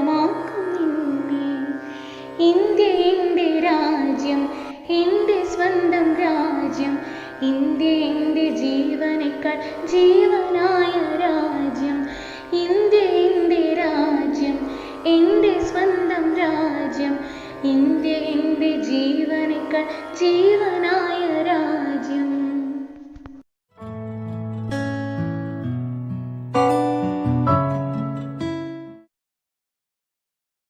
സ്വന്തമാക്കും നിന്നെ. ഇന്ത്യ എൻ്റെ രാജ്യം, എൻ്റെ സ്വന്തം രാജ്യം. ഇന്ത്യ എൻ്റെ ജീവനേക്കാൾ ജീവനായ രാജ്യം. ഇന്ത്യ എൻ്റെ രാജ്യം, എൻ്റെ സ്വന്തം രാജ്യം. ഇന്ത്യ എൻ്റെ ജീവനേക്കാൾ ജീവൻ